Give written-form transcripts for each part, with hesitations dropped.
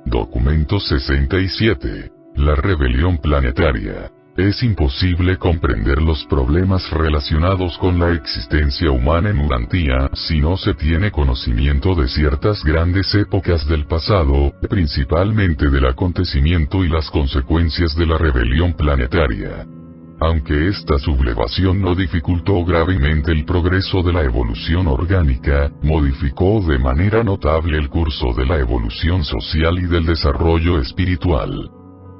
Documento 67. La rebelión planetaria. Es imposible comprender los problemas relacionados con la existencia humana en Urantia si no se tiene conocimiento de ciertas grandes épocas del pasado, principalmente del acontecimiento y las consecuencias de la rebelión planetaria. Aunque esta sublevación no dificultó gravemente el progreso de la evolución orgánica, modificó de manera notable el curso de la evolución social y del desarrollo espiritual.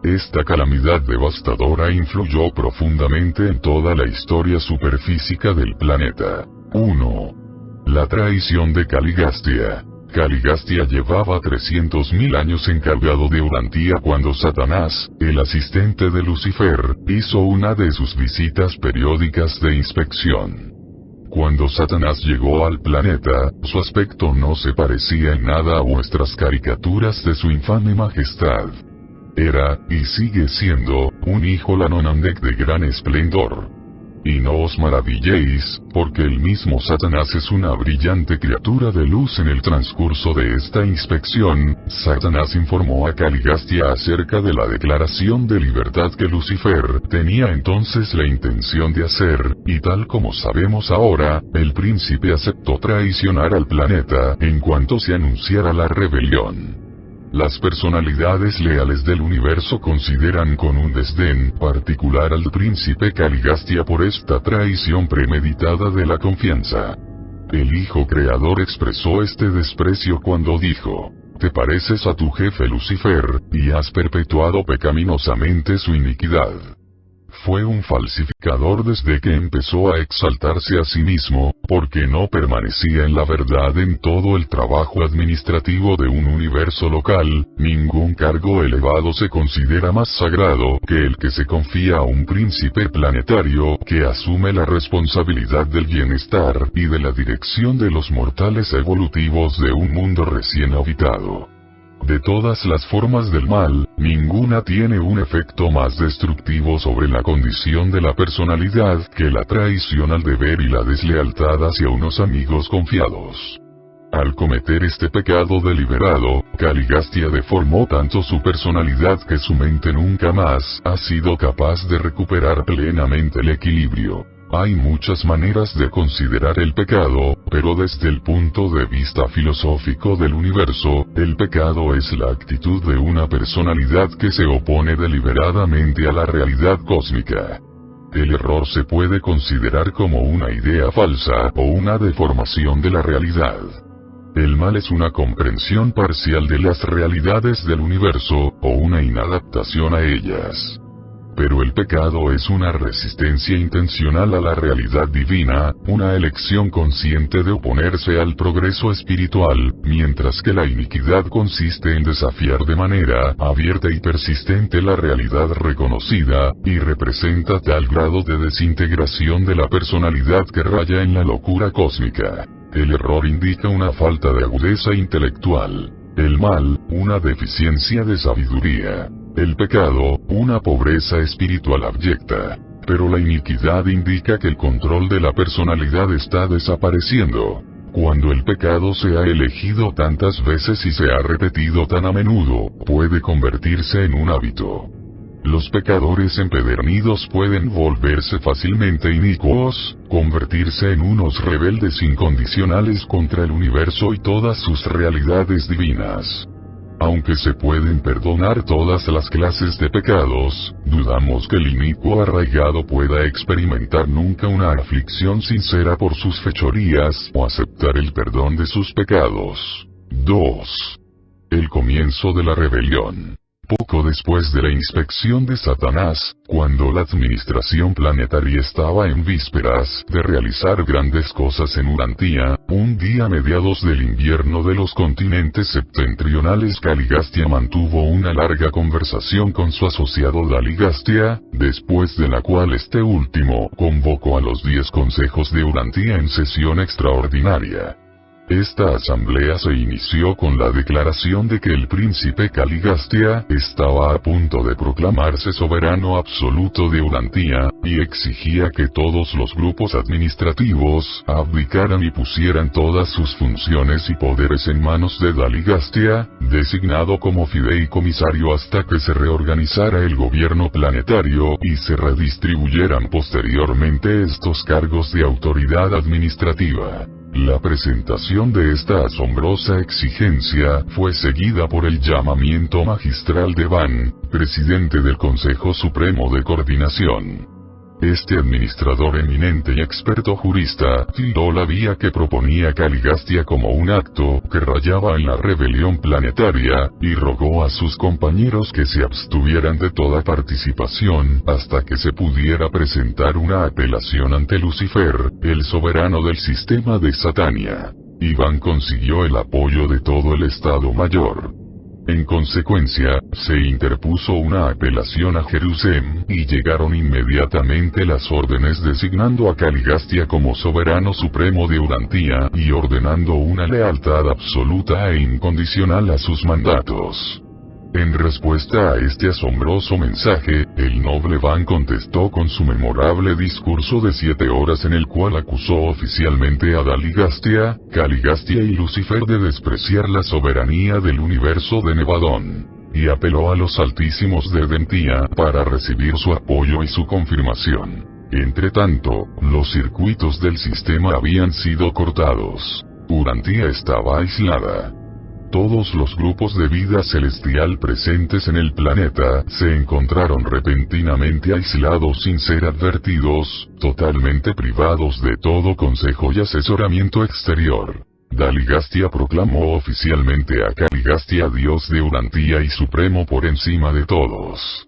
Esta calamidad devastadora influyó profundamente en toda la historia superfísica del planeta. 1. La traición de Caligastia. Caligastia llevaba 300.000 años encargado de Urantia cuando Satanás, el asistente de Lucifer, hizo una de sus visitas periódicas de inspección. Cuando Satanás llegó al planeta, su aspecto no se parecía en nada a vuestras caricaturas de su infame majestad. Era, y sigue siendo, un hijo Lanonandek de gran esplendor. Y no os maravilléis, porque el mismo Satanás es una brillante criatura de luz. En el transcurso de esta inspección, Satanás informó a Caligastia acerca de la declaración de libertad que Lucifer tenía entonces la intención de hacer, y tal como sabemos ahora, el príncipe aceptó traicionar al planeta en cuanto se anunciara la rebelión. Las personalidades leales del universo consideran con un desdén particular al príncipe Caligastia por esta traición premeditada de la confianza. El Hijo Creador expresó este desprecio cuando dijo: «Te pareces a tu jefe Lucifer, y has perpetuado pecaminosamente su iniquidad». Fue un falsificador desde que empezó a exaltarse a sí mismo, porque no permanecía en la verdad en todo el trabajo administrativo de un universo local. Ningún cargo elevado se considera más sagrado que el que se confía a un príncipe planetario que asume la responsabilidad del bienestar y de la dirección de los mortales evolutivos de un mundo recién habitado. De todas las formas del mal, ninguna tiene un efecto más destructivo sobre la condición de la personalidad que la traición al deber y la deslealtad hacia unos amigos confiados. Al cometer este pecado deliberado, Caligastia deformó tanto su personalidad que su mente nunca más ha sido capaz de recuperar plenamente el equilibrio. Hay muchas maneras de considerar el pecado, pero desde el punto de vista filosófico del universo, el pecado es la actitud de una personalidad que se opone deliberadamente a la realidad cósmica. El error se puede considerar como una idea falsa o una deformación de la realidad. El mal es una comprensión parcial de las realidades del universo, o una inadaptación a ellas. Pero el pecado es una resistencia intencional a la realidad divina, una elección consciente de oponerse al progreso espiritual, mientras que la iniquidad consiste en desafiar de manera abierta y persistente la realidad reconocida, y representa tal grado de desintegración de la personalidad que raya en la locura cósmica. El error indica una falta de agudeza intelectual. El mal, una deficiencia de sabiduría. El pecado, una pobreza espiritual abyecta. Pero la iniquidad indica que el control de la personalidad está desapareciendo. Cuando el pecado se ha elegido tantas veces y se ha repetido tan a menudo, puede convertirse en un hábito. Los pecadores empedernidos pueden volverse fácilmente inicuos, convertirse en unos rebeldes incondicionales contra el universo y todas sus realidades divinas. Aunque se pueden perdonar todas las clases de pecados, dudamos que el inicuo arraigado pueda experimentar nunca una aflicción sincera por sus fechorías o aceptar el perdón de sus pecados. 2. El comienzo de la rebelión. Poco después de la inspección de Satanás, cuando la administración planetaria estaba en vísperas de realizar grandes cosas en Urantia, un día a mediados del invierno de los continentes septentrionales, Caligastia mantuvo una larga conversación con su asociado Daligastia, después de la cual este último convocó a los 10 consejos de Urantia en sesión extraordinaria. Esta asamblea se inició con la declaración de que el príncipe Caligastia estaba a punto de proclamarse soberano absoluto de Urantia, y exigía que todos los grupos administrativos abdicaran y pusieran todas sus funciones y poderes en manos de Daligastia, designado como fideicomisario hasta que se reorganizara el gobierno planetario y se redistribuyeran posteriormente estos cargos de autoridad administrativa. La presentación de esta asombrosa exigencia fue seguida por el llamamiento magistral de Van, presidente del Consejo Supremo de Coordinación. Este administrador eminente y experto jurista tildó la vía que proponía Caligastia como un acto que rayaba en la rebelión planetaria, y rogó a sus compañeros que se abstuvieran de toda participación hasta que se pudiera presentar una apelación ante Lucifer, el soberano del sistema de Satania. Iván consiguió el apoyo de todo el Estado Mayor. En consecuencia, se interpuso una apelación a Jerusalén, y llegaron inmediatamente las órdenes designando a Caligastia como soberano supremo de Urantia y ordenando una lealtad absoluta e incondicional a sus mandatos. En respuesta a este asombroso mensaje, el noble Van contestó con su memorable discurso de 7 horas en el cual acusó oficialmente a Daligastia, Caligastia y Lucifer de despreciar la soberanía del universo de Nevadón, y apeló a los altísimos de Edentia para recibir su apoyo y su confirmación. Entretanto, los circuitos del sistema habían sido cortados. Urantia estaba aislada. Todos los grupos de vida celestial presentes en el planeta se encontraron repentinamente aislados sin ser advertidos, totalmente privados de todo consejo y asesoramiento exterior. Daligastia proclamó oficialmente a Caligastia Dios de Urantia y supremo por encima de todos.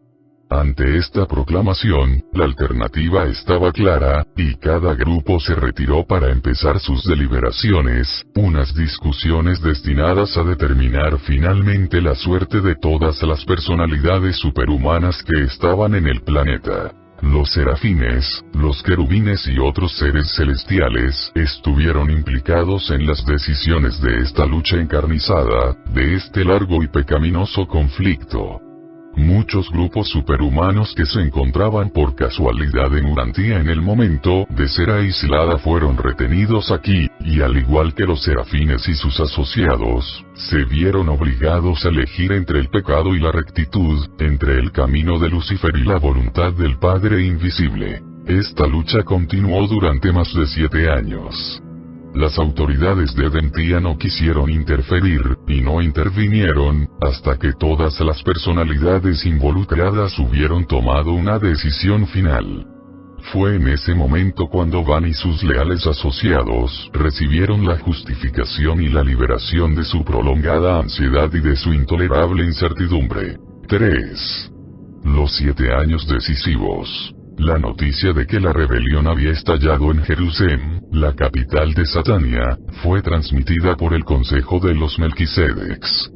Ante esta proclamación, la alternativa estaba clara, y cada grupo se retiró para empezar sus deliberaciones, unas discusiones destinadas a determinar finalmente la suerte de todas las personalidades superhumanas que estaban en el planeta. Los serafines, los querubines y otros seres celestiales estuvieron implicados en las decisiones de esta lucha encarnizada, de este largo y pecaminoso conflicto. Muchos grupos superhumanos que se encontraban por casualidad en Urantia en el momento de ser aislada fueron retenidos aquí, y al igual que los serafines y sus asociados, se vieron obligados a elegir entre el pecado y la rectitud, entre el camino de Lucifer y la voluntad del Padre Invisible. Esta lucha continuó durante más de 7 años. Las autoridades de Edentia no quisieron interferir, y no intervinieron, hasta que todas las personalidades involucradas hubieron tomado una decisión final. Fue en ese momento cuando Van y sus leales asociados recibieron la justificación y la liberación de su prolongada ansiedad y de su intolerable incertidumbre. 3. Los 7 años decisivos. La noticia de que la rebelión había estallado en Jerusalén, la capital de Satania, fue transmitida por el Consejo de los Melquisedecs.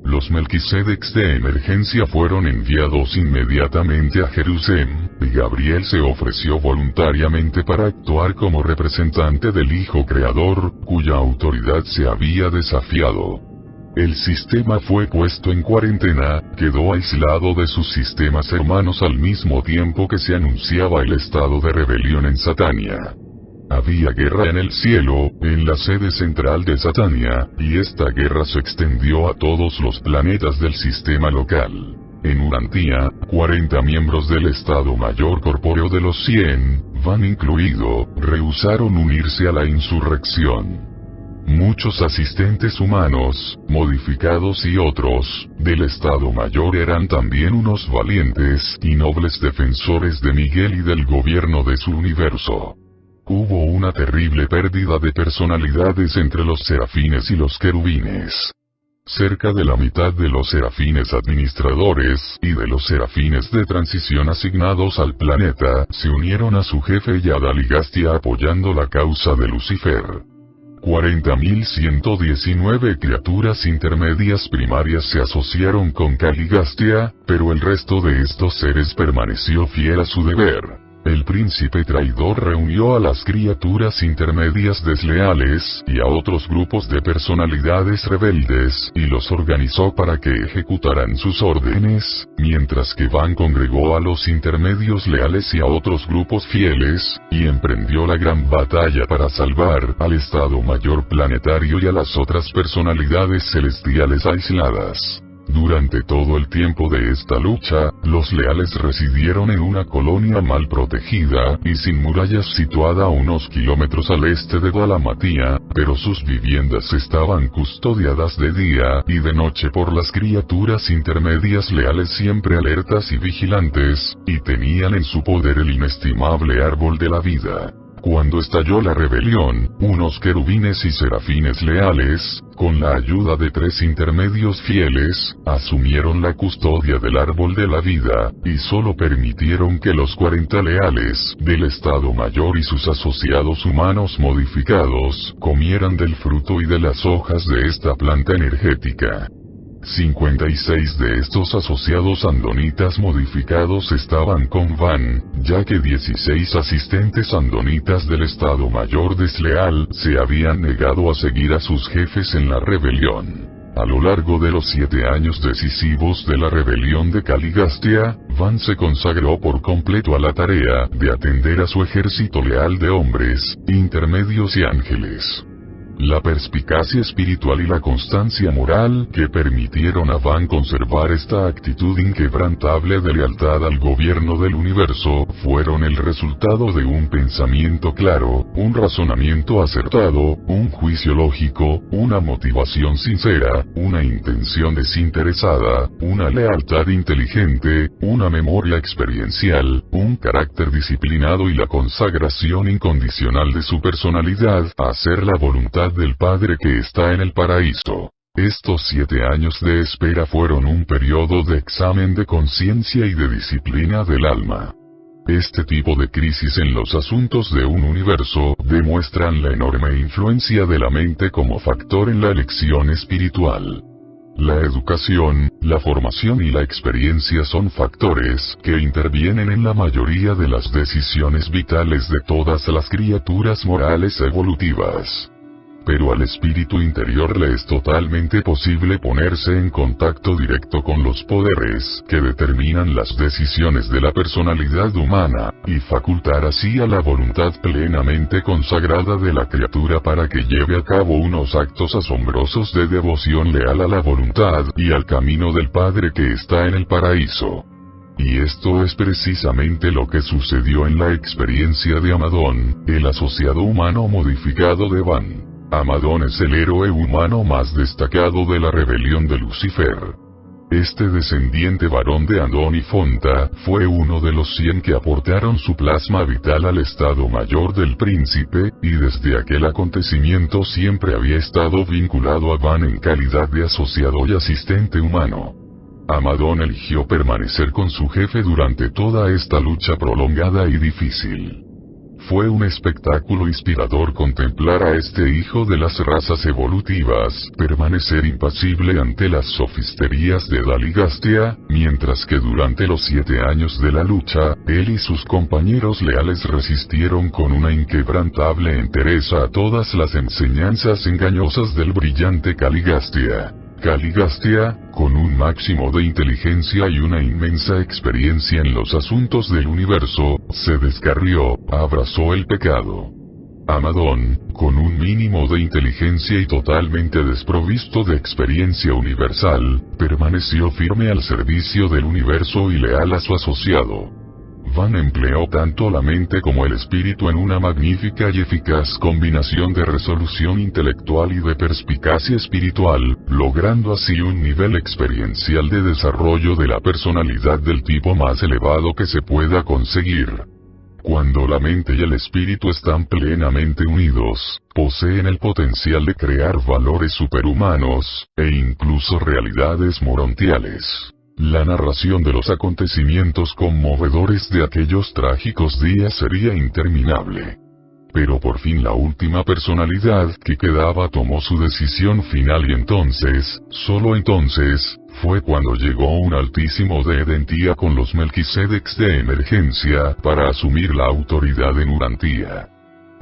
Los Melquisedecs de emergencia fueron enviados inmediatamente a Jerusalén, y Gabriel se ofreció voluntariamente para actuar como representante del Hijo Creador, cuya autoridad se había desafiado. El sistema fue puesto en cuarentena, quedó aislado de sus sistemas hermanos al mismo tiempo que se anunciaba el estado de rebelión en Satania. Había guerra en el cielo, en la sede central de Satania, y esta guerra se extendió a todos los planetas del sistema local. En Urantia, 40 miembros del Estado Mayor Corpóreo de los 100, Van incluido, rehusaron unirse a la insurrección. Muchos asistentes humanos, modificados y otros, del Estado Mayor eran también unos valientes y nobles defensores de Miguel y del gobierno de su universo. Hubo una terrible pérdida de personalidades entre los serafines y los querubines. cerca de la mitad de los serafines administradores y de los serafines de transición asignados al planeta se unieron a su jefe y a Daligastia apoyando la causa de Lucifer. 40.119 criaturas intermedias primarias se asociaron con Caligastia, pero el resto de estos seres permaneció fiel a su deber. El príncipe traidor reunió a las criaturas intermedias desleales y a otros grupos de personalidades rebeldes y los organizó para que ejecutaran sus órdenes, mientras que Van congregó a los intermedios leales y a otros grupos fieles, y emprendió la gran batalla para salvar al Estado Mayor planetario y a las otras personalidades celestiales aisladas. Durante todo el tiempo de esta lucha, los leales residieron en una colonia mal protegida y sin murallas situada a unos kilómetros al este de Dalamatía, pero sus viviendas estaban custodiadas de día y de noche por las criaturas intermedias leales siempre alertas y vigilantes, y tenían en su poder el inestimable árbol de la vida. Cuando estalló la rebelión, unos querubines y serafines leales, con la ayuda de 3 intermedios fieles, asumieron la custodia del árbol de la vida, y solo permitieron que los 40 leales del Estado Mayor y sus asociados humanos modificados comieran del fruto y de las hojas de esta planta energética. 56 de estos asociados andonitas modificados estaban con Van, ya que 16 asistentes andonitas del Estado Mayor desleal se habían negado a seguir a sus jefes en la rebelión. A lo largo de los 7 años decisivos de la rebelión de Caligastia, Van se consagró por completo a la tarea de atender a su ejército leal de hombres, intermedios y ángeles. La perspicacia espiritual y la constancia moral que permitieron a Van conservar esta actitud inquebrantable de lealtad al gobierno del universo fueron el resultado de un pensamiento claro, un razonamiento acertado, un juicio lógico, una motivación sincera, una intención desinteresada, una lealtad inteligente, una memoria experiencial, un carácter disciplinado y la consagración incondicional de su personalidad a hacer la voluntad del Padre que está en el paraíso. Estos 7 años de espera fueron un periodo de examen de conciencia y de disciplina del alma. Este tipo de crisis en los asuntos de un universo demuestran la enorme influencia de la mente como factor en la elección espiritual. La educación, la formación y la experiencia son factores que intervienen en la mayoría de las decisiones vitales de todas las criaturas morales evolutivas. Pero al espíritu interior le es totalmente posible ponerse en contacto directo con los poderes que determinan las decisiones de la personalidad humana, y facultar así a la voluntad plenamente consagrada de la criatura para que lleve a cabo unos actos asombrosos de devoción leal a la voluntad y al camino del Padre que está en el paraíso. Y esto es precisamente lo que sucedió en la experiencia de Amadón, el asociado humano modificado de Van. Amadón es el héroe humano más destacado de la rebelión de Lucifer. Este descendiente varón de Adón y Fonta fue uno de los 100 que aportaron su plasma vital al Estado Mayor del Príncipe, y desde aquel acontecimiento siempre había estado vinculado a Van en calidad de asociado y asistente humano. Amadón eligió permanecer con su jefe durante toda esta lucha prolongada y difícil. Fue un espectáculo inspirador contemplar a este hijo de las razas evolutivas permanecer impasible ante las sofisterías de Daligastia, mientras que durante los 7 años de la lucha, él y sus compañeros leales resistieron con una inquebrantable entereza a todas las enseñanzas engañosas del brillante Caligastia. Caligastia, con un máximo de inteligencia y una inmensa experiencia en los asuntos del universo, se descarrió, abrazó el pecado. Amadón, con un mínimo de inteligencia y totalmente desprovisto de experiencia universal, permaneció firme al servicio del universo y leal a su asociado. Van empleó tanto la mente como el espíritu en una magnífica y eficaz combinación de resolución intelectual y de perspicacia espiritual, logrando así un nivel experiencial de desarrollo de la personalidad del tipo más elevado que se pueda conseguir. Cuando la mente y el espíritu están plenamente unidos, poseen el potencial de crear valores superhumanos, e incluso realidades morontiales. La narración de los acontecimientos conmovedores de aquellos trágicos días sería interminable. Pero por fin la última personalidad que quedaba tomó su decisión final y entonces, solo entonces, fue cuando llegó un altísimo Dedentía con los Melquisedecs de emergencia para asumir la autoridad en Urantía.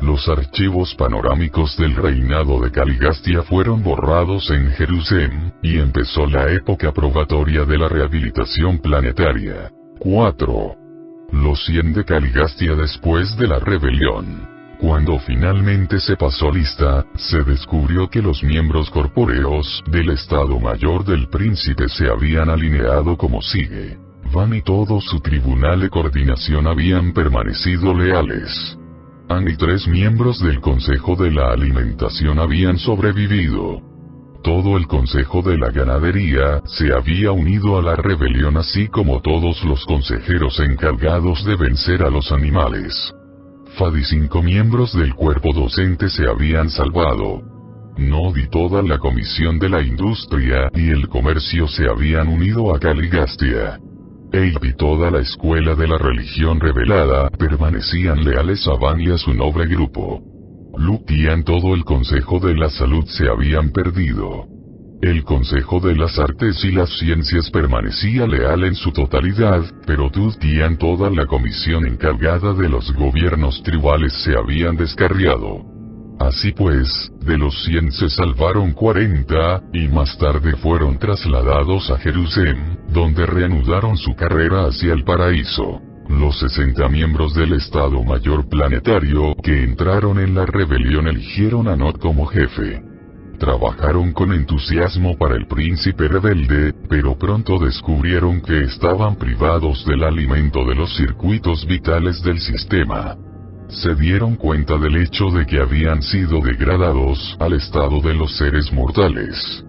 Los archivos panorámicos del reinado de Caligastia fueron borrados en Jerusalén, y empezó la época probatoria de la rehabilitación planetaria. 4. Los 100 de Caligastia después de la rebelión. Cuando finalmente se pasó lista, se descubrió que los miembros corpóreos del Estado Mayor del Príncipe se habían alineado como sigue. Van y todo su tribunal de coordinación habían permanecido leales. An y 3 miembros del Consejo de la Alimentación habían sobrevivido. Todo el Consejo de la Ganadería se había unido a la rebelión así como todos los consejeros encargados de vencer a los animales. Fad y 5 miembros del cuerpo docente se habían salvado. Nod y toda la Comisión de la Industria y el Comercio se habían unido a Caligastia. Eib y toda la escuela de la religión revelada permanecían leales a Van y a su noble grupo. Lut y An todo el Consejo de la Salud se habían perdido. El Consejo de las Artes y las Ciencias permanecía leal en su totalidad, pero Tut y An toda la comisión encargada de los gobiernos tribales se habían descarriado. Así pues, de los 100 se salvaron 40, y más tarde fueron trasladados a Jerusalén, donde reanudaron su carrera hacia el paraíso. Los 60 miembros del Estado Mayor Planetario que entraron en la rebelión eligieron a Nod como jefe. Trabajaron con entusiasmo para el príncipe rebelde, pero pronto descubrieron que estaban privados del alimento de los circuitos vitales del sistema. Se dieron cuenta del hecho de que habían sido degradados al estado de los seres mortales.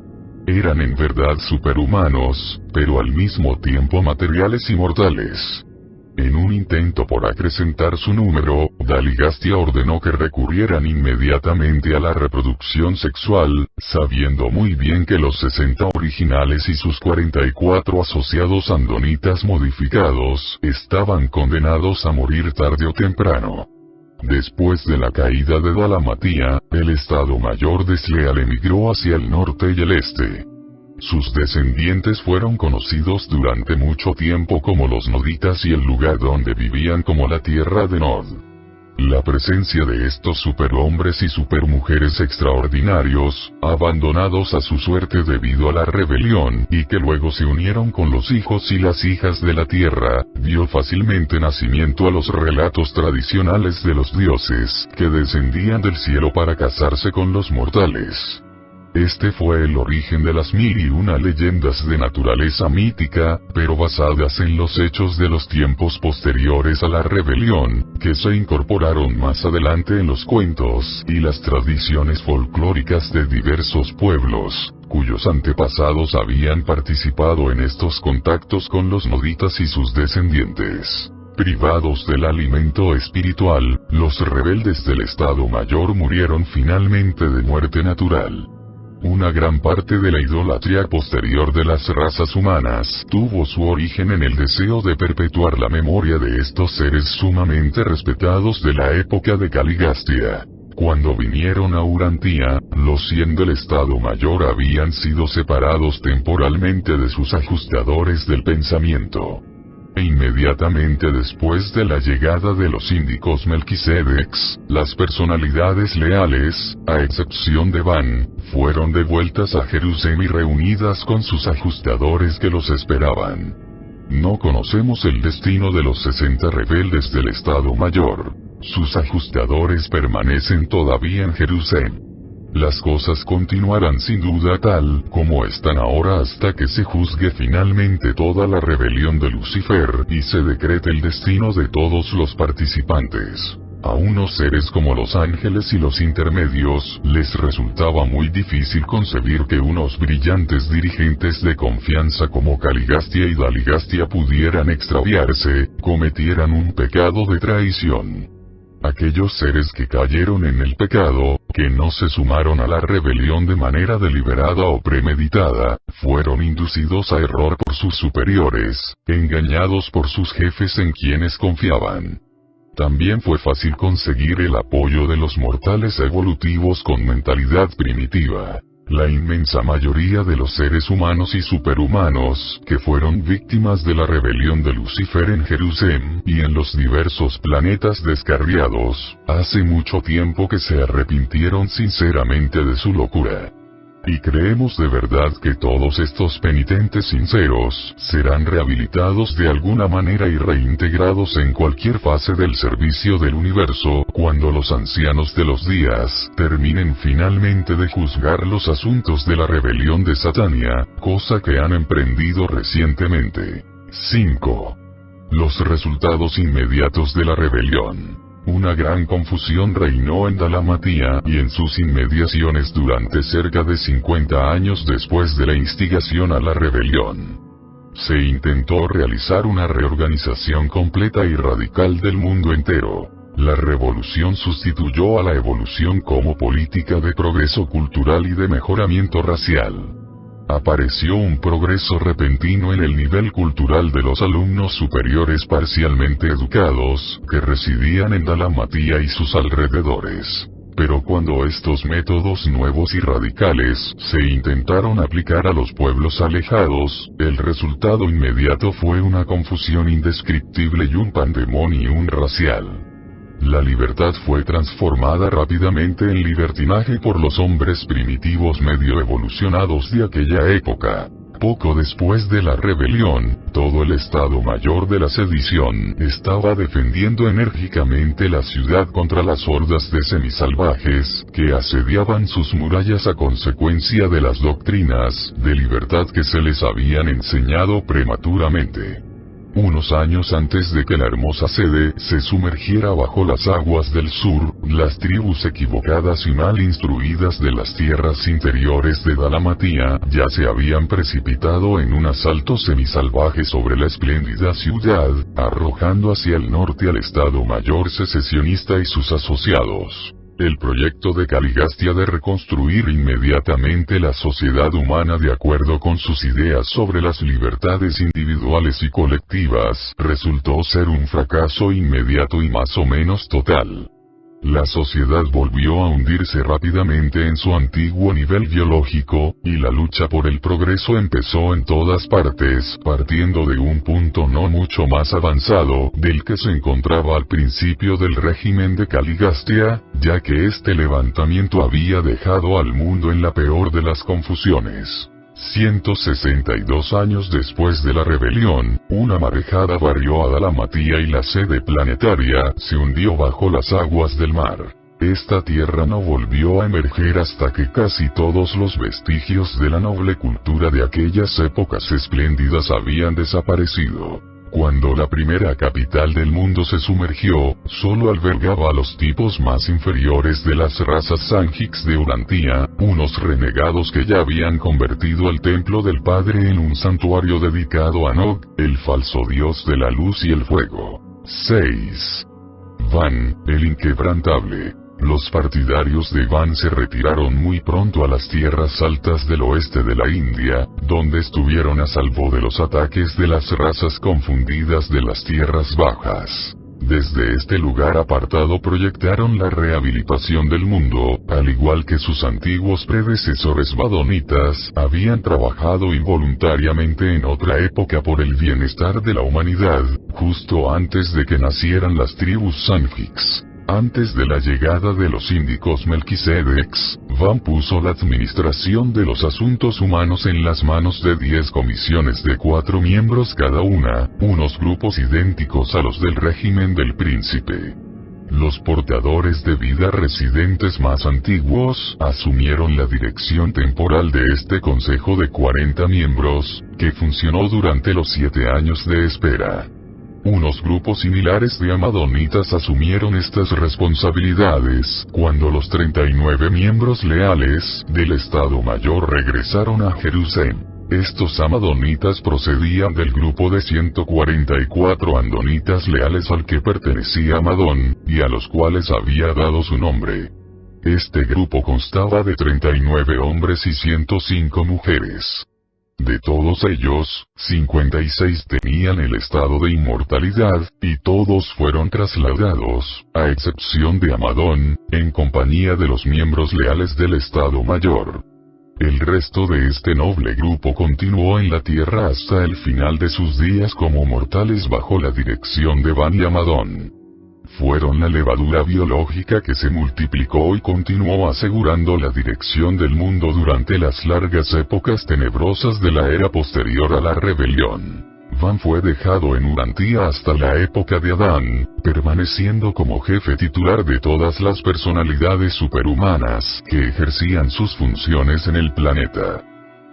Eran en verdad superhumanos, pero al mismo tiempo materiales y mortales. En un intento por acrecentar su número, Caligastia ordenó que recurrieran inmediatamente a la reproducción sexual, sabiendo muy bien que los 60 originales y sus 44 asociados andonitas modificados estaban condenados a morir tarde o temprano. Después de la caída de Dalamatía, el Estado Mayor desleal emigró hacia el norte y el este. Sus descendientes fueron conocidos durante mucho tiempo como los Noditas y el lugar donde vivían como la tierra de Nod. La presencia de estos superhombres y supermujeres extraordinarios, abandonados a su suerte debido a la rebelión y que luego se unieron con los hijos y las hijas de la tierra, dio fácilmente nacimiento a los relatos tradicionales de los dioses que descendían del cielo para casarse con los mortales. Este fue el origen de las 1001 leyendas de naturaleza mítica, pero basadas en los hechos de los tiempos posteriores a la rebelión, que se incorporaron más adelante en los cuentos y las tradiciones folclóricas de diversos pueblos, cuyos antepasados habían participado en estos contactos con los noditas y sus descendientes. Privados del alimento espiritual, los rebeldes del Estado Mayor murieron finalmente de muerte natural. Una gran parte de la idolatría posterior de las razas humanas tuvo su origen en el deseo de perpetuar la memoria de estos seres sumamente respetados de la época de Caligastia. Cuando vinieron a Urantía, los 100 del Estado Mayor habían sido separados temporalmente de sus ajustadores del pensamiento. E inmediatamente después de la llegada de los síndicos Melquisedecs, las personalidades leales, a excepción de Van, fueron devueltas a Jerusalén y reunidas con sus ajustadores que los esperaban. No conocemos el destino de los 60 rebeldes del Estado Mayor. Sus ajustadores permanecen todavía en Jerusalén. Las cosas continuarán sin duda tal como están ahora hasta que se juzgue finalmente toda la rebelión de Lucifer y se decrete el destino de todos los participantes. A unos seres como los ángeles y los intermedios, les resultaba muy difícil concebir que unos brillantes dirigentes de confianza como Caligastia y Daligastia pudieran extraviarse, cometieran un pecado de traición. Aquellos seres que cayeron en el pecado, que no se sumaron a la rebelión de manera deliberada o premeditada, fueron inducidos a error por sus superiores, engañados por sus jefes en quienes confiaban. También fue fácil conseguir el apoyo de los mortales evolutivos con mentalidad primitiva. La inmensa mayoría de los seres humanos y superhumanos, que fueron víctimas de la rebelión de Lucifer en Jerusalén, y en los diversos planetas descarriados, hace mucho tiempo que se arrepintieron sinceramente de su locura. Y creemos de verdad que todos estos penitentes sinceros, serán rehabilitados de alguna manera y reintegrados en cualquier fase del servicio del universo, cuando los ancianos de los días, terminen finalmente de juzgar los asuntos de la rebelión de Satania, cosa que han emprendido recientemente. 5. Los resultados inmediatos de la rebelión. Una gran confusión reinó en Dalamatía y en sus inmediaciones durante cerca de 50 años después de la instigación a la rebelión. Se intentó realizar una reorganización completa y radical del mundo entero. La revolución sustituyó a la evolución como política de progreso cultural y de mejoramiento racial. Apareció un progreso repentino en el nivel cultural de los alumnos superiores parcialmente educados, que residían en Dalamatía y sus alrededores. Pero cuando estos métodos nuevos y radicales se intentaron aplicar a los pueblos alejados, el resultado inmediato fue una confusión indescriptible y un pandemonium racial. La libertad fue transformada rápidamente en libertinaje por los hombres primitivos medio evolucionados de aquella época. Poco después de la rebelión, todo el Estado Mayor de la sedición estaba defendiendo enérgicamente la ciudad contra las hordas de semisalvajes, que asediaban sus murallas a consecuencia de las doctrinas de libertad que se les habían enseñado prematuramente. Unos años antes de que la hermosa sede se sumergiera bajo las aguas del sur, las tribus equivocadas y mal instruidas de las tierras interiores de Dalamatía ya se habían precipitado en un asalto semisalvaje sobre la espléndida ciudad, arrojando hacia el norte al Estado Mayor secesionista y sus asociados. El proyecto de Caligastia de reconstruir inmediatamente la sociedad humana de acuerdo con sus ideas sobre las libertades individuales y colectivas, resultó ser un fracaso inmediato y más o menos total. La sociedad volvió a hundirse rápidamente en su antiguo nivel biológico, y la lucha por el progreso empezó en todas partes, partiendo de un punto no mucho más avanzado del que se encontraba al principio del régimen de Caligastia, ya que este levantamiento había dejado al mundo en la peor de las confusiones. 162 años después de la rebelión, una marejada barrió a Dalamatía y la sede planetaria se hundió bajo las aguas del mar. Esta tierra no volvió a emerger hasta que casi todos los vestigios de la noble cultura de aquellas épocas espléndidas habían desaparecido. Cuando la primera capital del mundo se sumergió, solo albergaba a los tipos más inferiores de las razas Sanjix de Urantia, unos renegados que ya habían convertido el templo del Padre en un santuario dedicado a Nog, el falso dios de la luz y el fuego. 6. Van, el inquebrantable. Los partidarios de Van se retiraron muy pronto a las tierras altas del oeste de la India, donde estuvieron a salvo de los ataques de las razas confundidas de las tierras bajas. Desde este lugar apartado proyectaron la rehabilitación del mundo, al igual que sus antiguos predecesores vadonitas, habían trabajado involuntariamente en otra época por el bienestar de la humanidad, justo antes de que nacieran las tribus Sanjix. Antes de la llegada de los índicos Melquisedecs, Van puso la administración de los asuntos humanos en las manos de 10 comisiones de 4 miembros cada una, unos grupos idénticos a los del régimen del príncipe. Los portadores de vida residentes más antiguos asumieron la dirección temporal de este consejo de 40 miembros, que funcionó durante los 7 años de espera. Unos grupos similares de amadonitas asumieron estas responsabilidades cuando los 39 miembros leales del Estado Mayor regresaron a Jerusalén. Estos amadonitas procedían del grupo de 144 andonitas leales al que pertenecía Amadón, y a los cuales había dado su nombre. Este grupo constaba de 39 hombres y 105 mujeres. De todos ellos, 56 tenían el estado de inmortalidad, y todos fueron trasladados, a excepción de Amadón, en compañía de los miembros leales del Estado Mayor. El resto de este noble grupo continuó en la tierra hasta el final de sus días como mortales bajo la dirección de Van y Amadón. Fueron la levadura biológica que se multiplicó y continuó asegurando la dirección del mundo durante las largas épocas tenebrosas de la era posterior a la rebelión. Van fue dejado en Urantía hasta la época de Adán, permaneciendo como jefe titular de todas las personalidades superhumanas que ejercían sus funciones en el planeta.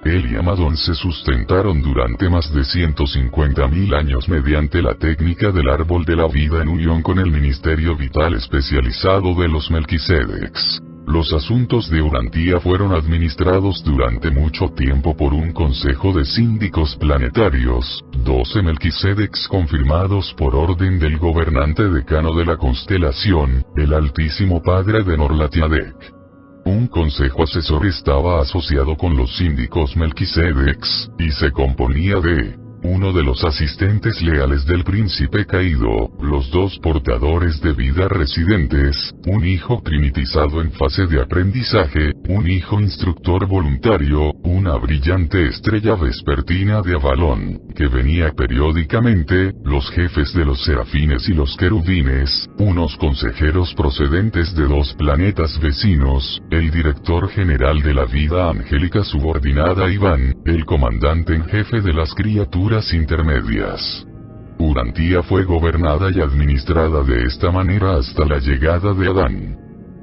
Él y Amadón se sustentaron durante más de 150.000 años mediante la técnica del árbol de la vida en unión con el ministerio vital especializado de los Melquisedecs. Los asuntos de Urantía fueron administrados durante mucho tiempo por un consejo de síndicos planetarios, 12 Melquisedecs confirmados por orden del gobernante decano de la constelación, el Altísimo Padre de Norlatiadec. Un consejo asesor estaba asociado con los síndicos Melquisedecs, y se componía de uno de los asistentes leales del príncipe caído, los dos portadores de vida residentes, un hijo trinitizado en fase de aprendizaje, un hijo instructor voluntario, una brillante estrella vespertina de Avalón, que venía periódicamente, los jefes de los serafines y los querubines, unos consejeros procedentes de 2 planetas vecinos, el director general de la vida angélica subordinada a Iván, el comandante en jefe de las criaturas intermedias. Urantía fue gobernada y administrada de esta manera hasta la llegada de Adán.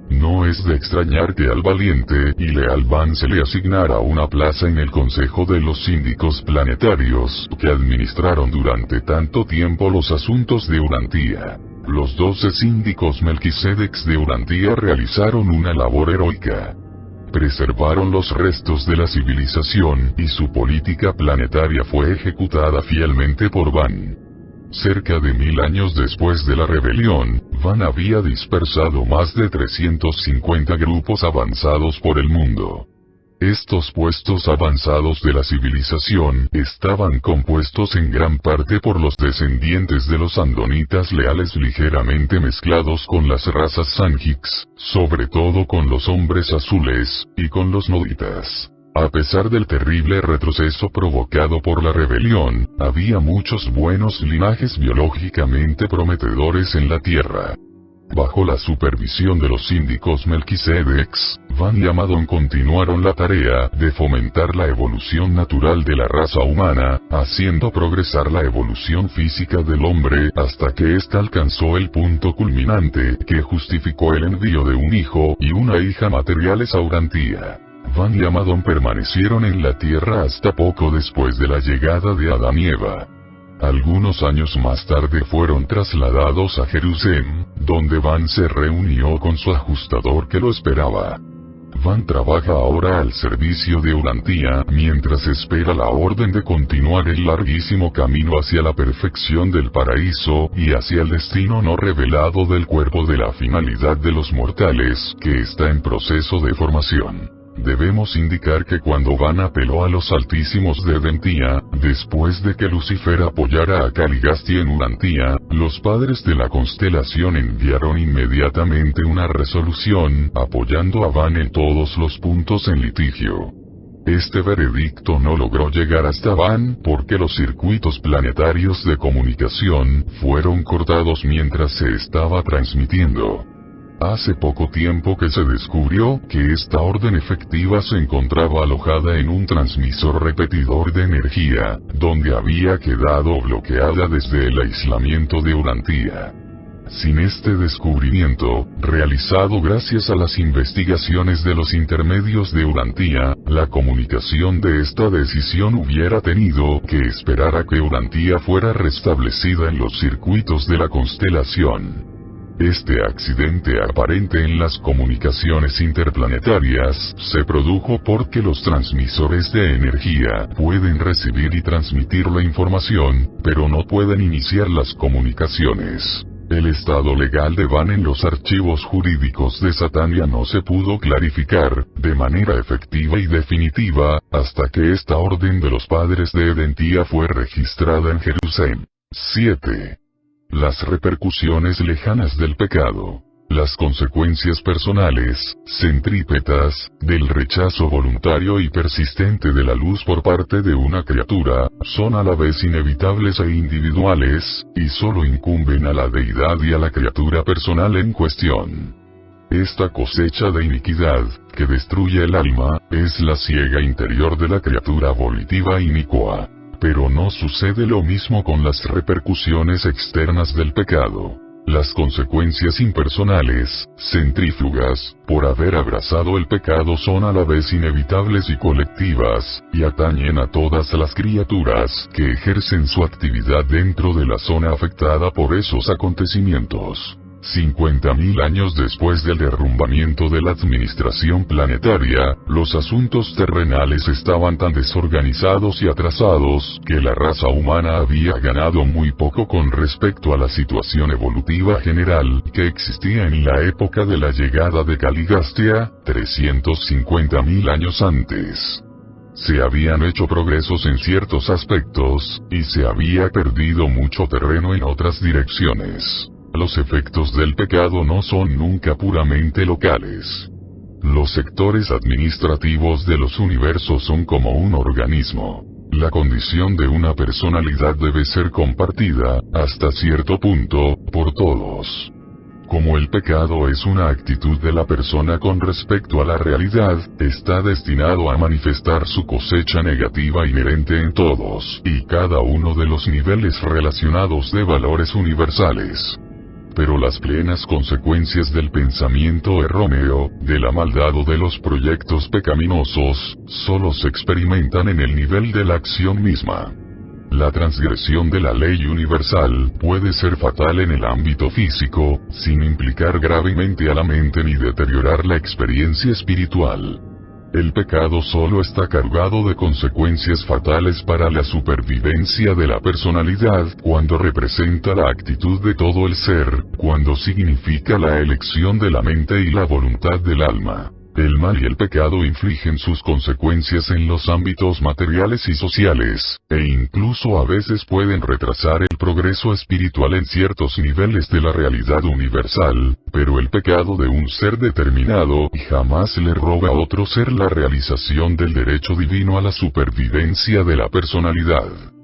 No es de extrañar que al valiente y leal Van se le asignara una plaza en el consejo de los síndicos planetarios, que administraron durante tanto tiempo los asuntos de Urantía. Los 12 síndicos Melquisedecs de Urantía realizaron una labor heroica. Preservaron los restos de la civilización, y su política planetaria fue ejecutada fielmente por Van. Cerca de 1000 años después de la rebelión, Van había dispersado más de 350 grupos avanzados por el mundo. Estos puestos avanzados de la civilización estaban compuestos en gran parte por los descendientes de los andonitas leales ligeramente mezclados con las razas Sanjix, sobre todo con los hombres azules, y con los noditas. A pesar del terrible retroceso provocado por la rebelión, había muchos buenos linajes biológicamente prometedores en la Tierra. Bajo la supervisión de los síndicos Melquisedecs, Van y Amadón continuaron la tarea de fomentar la evolución natural de la raza humana, haciendo progresar la evolución física del hombre hasta que ésta alcanzó el punto culminante que justificó el envío de un hijo y una hija materiales a Urantía. Van y Amadón permanecieron en la Tierra hasta poco después de la llegada de Adán y Eva. Algunos años más tarde fueron trasladados a Jerusalén, donde Van se reunió con su ajustador que lo esperaba. Van trabaja ahora al servicio de Urantía mientras espera la orden de continuar el larguísimo camino hacia la perfección del paraíso y hacia el destino no revelado del cuerpo de la finalidad de los mortales, que está en proceso de formación. Debemos indicar que cuando Van apeló a los altísimos de Dentía, después de que Lucifer apoyara a Caligasti en Urantía, los padres de la constelación enviaron inmediatamente una resolución, apoyando a Van en todos los puntos en litigio. Este veredicto no logró llegar hasta Van porque los circuitos planetarios de comunicación fueron cortados mientras se estaba transmitiendo. Hace poco tiempo que se descubrió que esta orden efectiva se encontraba alojada en un transmisor repetidor de energía, donde había quedado bloqueada desde el aislamiento de Urantía. Sin este descubrimiento, realizado gracias a las investigaciones de los intermedios de Urantia, la comunicación de esta decisión hubiera tenido que esperar a que Urantia fuera restablecida en los circuitos de la constelación. Este accidente aparente en las comunicaciones interplanetarias se produjo porque los transmisores de energía pueden recibir y transmitir la información, pero no pueden iniciar las comunicaciones. El estado legal de Van en los archivos jurídicos de Satania no se pudo clarificar, de manera efectiva y definitiva, hasta que esta orden de los padres de Edentia fue registrada en Jerusalén. 7. Las repercusiones lejanas del pecado. Las consecuencias personales, centrípetas, del rechazo voluntario y persistente de la luz por parte de una criatura, son a la vez inevitables e individuales, y solo incumben a la deidad y a la criatura personal en cuestión. Esta cosecha de iniquidad, que destruye el alma, es la siega interior de la criatura volitiva inicua. Pero no sucede lo mismo con las repercusiones externas del pecado. Las consecuencias impersonales, centrífugas, por haber abrazado el pecado son a la vez inevitables y colectivas, y atañen a todas las criaturas que ejercen su actividad dentro de la zona afectada por esos acontecimientos. 50.000 años después del derrumbamiento de la administración planetaria, los asuntos terrenales estaban tan desorganizados y atrasados que la raza humana había ganado muy poco con respecto a la situación evolutiva general que existía en la época de la llegada de Caligastia, 350.000 años antes. Se habían hecho progresos en ciertos aspectos, y se había perdido mucho terreno en otras direcciones. Los efectos del pecado no son nunca puramente locales. Los sectores administrativos de los universos son como un organismo. La condición de una personalidad debe ser compartida, hasta cierto punto, por todos. Como el pecado es una actitud de la persona con respecto a la realidad, está destinado a manifestar su cosecha negativa inherente en todos y cada uno de los niveles relacionados de valores universales. Pero las plenas consecuencias del pensamiento erróneo, de la maldad o de los proyectos pecaminosos, solo se experimentan en el nivel de la acción misma. La transgresión de la ley universal puede ser fatal en el ámbito físico, sin implicar gravemente a la mente ni deteriorar la experiencia espiritual. El pecado solo está cargado de consecuencias fatales para la supervivencia de la personalidad cuando representa la actitud de todo el ser, cuando significa la elección de la mente y la voluntad del alma. El mal y el pecado infligen sus consecuencias en los ámbitos materiales y sociales, e incluso a veces pueden retrasar el progreso espiritual en ciertos niveles de la realidad universal, pero el pecado de un ser determinado jamás le roba a otro ser la realización del derecho divino a la supervivencia de la personalidad.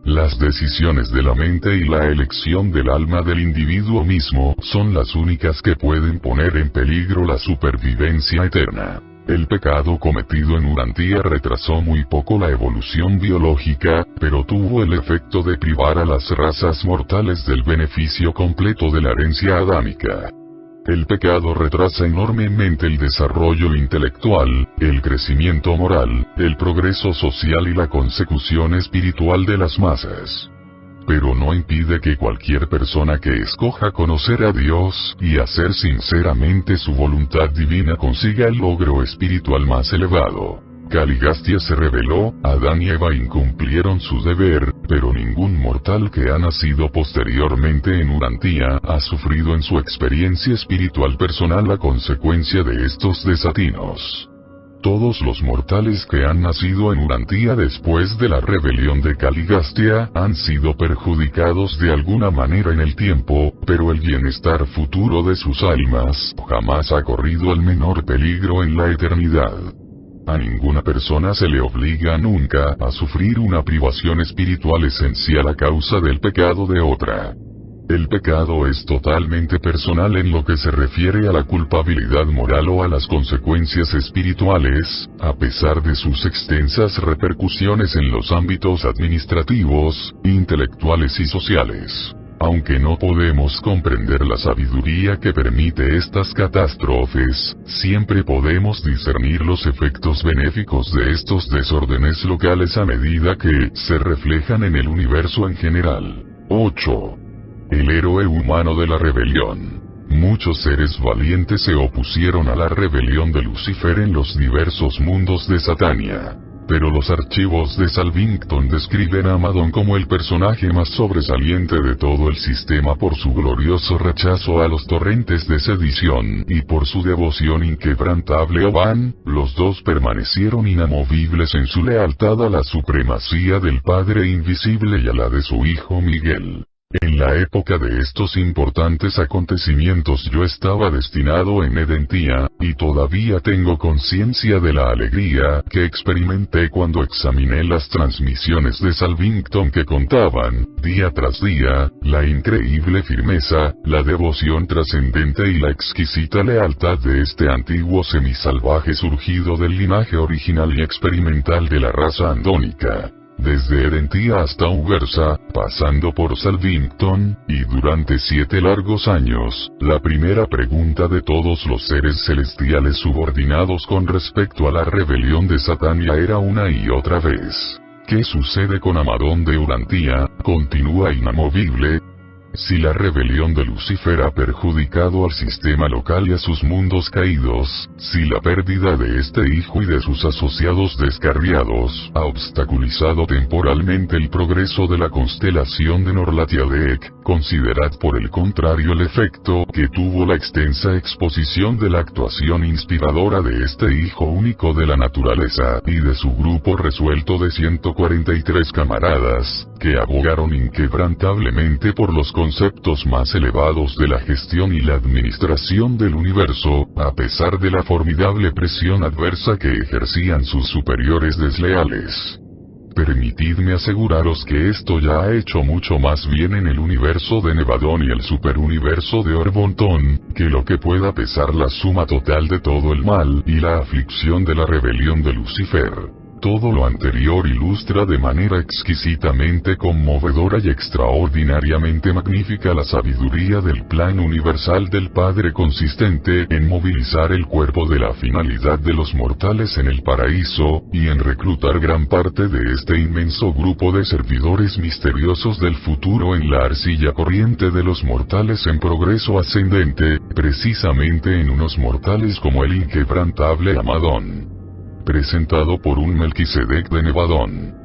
Las decisiones de la mente y la elección del alma del individuo mismo son las únicas que pueden poner en peligro la supervivencia eterna. El pecado cometido en Urantia retrasó muy poco la evolución biológica, pero tuvo el efecto de privar a las razas mortales del beneficio completo de la herencia adámica. El pecado retrasa enormemente el desarrollo intelectual, el crecimiento moral, el progreso social y la consecución espiritual de las masas. Pero no impide que cualquier persona que escoja conocer a Dios y hacer sinceramente su voluntad divina consiga el logro espiritual más elevado. Caligastia se rebeló, Adán y Eva incumplieron su deber, pero ningún mortal que ha nacido posteriormente en Urantia ha sufrido en su experiencia espiritual personal la consecuencia de estos desatinos. Todos los mortales que han nacido en Urantia después de la rebelión de Caligastia han sido perjudicados de alguna manera en el tiempo, pero el bienestar futuro de sus almas jamás ha corrido el menor peligro en la eternidad. A ninguna persona se le obliga nunca a sufrir una privación espiritual esencial a causa del pecado de otra. El pecado es totalmente personal en lo que se refiere a la culpabilidad moral o a las consecuencias espirituales, a pesar de sus extensas repercusiones en los ámbitos administrativos, intelectuales y sociales. Aunque no podemos comprender la sabiduría que permite estas catástrofes, siempre podemos discernir los efectos benéficos de estos desórdenes locales a medida que se reflejan en el universo en general. 8. El héroe humano de la rebelión. Muchos seres valientes se opusieron a la rebelión de Lucifer en los diversos mundos de Satania. Pero los archivos de Salvington describen a Amadón como el personaje más sobresaliente de todo el sistema por su glorioso rechazo a los torrentes de sedición y por su devoción inquebrantable a Van. Los dos permanecieron inamovibles en su lealtad a la supremacía del Padre Invisible y a la de su Hijo Miguel. En la época de estos importantes acontecimientos yo estaba destinado en Edentía, y todavía tengo conciencia de la alegría que experimenté cuando examiné las transmisiones de Salvington que contaban, día tras día, la increíble firmeza, la devoción trascendente y la exquisita lealtad de este antiguo semisalvaje surgido del linaje original y experimental de la raza andónica. Desde Edentía hasta Ugersa, pasando por Salvington, y durante 7 largos años, la primera pregunta de todos los seres celestiales subordinados con respecto a la rebelión de Satania era una y otra vez: ¿qué sucede con Amadón de Urantía? ¿Continúa inamovible? Si la rebelión de Lucifer ha perjudicado al sistema local y a sus mundos caídos, si la pérdida de este hijo y de sus asociados descarriados ha obstaculizado temporalmente el progreso de la constelación de Norlatiadec, considerad por el contrario el efecto que tuvo la extensa exposición de la actuación inspiradora de este hijo único de la naturaleza y de su grupo resuelto de 143 camaradas, que abogaron inquebrantablemente por los conceptos más elevados de la gestión y la administración del universo, a pesar de la formidable presión adversa que ejercían sus superiores desleales. Permitidme aseguraros que esto ya ha hecho mucho más bien en el universo de Nevadón y el superuniverso de Orbontón, que lo que pueda pesar la suma total de todo el mal y la aflicción de la rebelión de Lucifer. Todo lo anterior ilustra de manera exquisitamente conmovedora y extraordinariamente magnífica la sabiduría del plan universal del Padre, consistente en movilizar el cuerpo de la finalidad de los mortales en el paraíso, y en reclutar gran parte de este inmenso grupo de servidores misteriosos del futuro en la arcilla corriente de los mortales en progreso ascendente, precisamente en unos mortales como el inquebrantable Amadón. Presentado por un Melquisedec de Nevadón.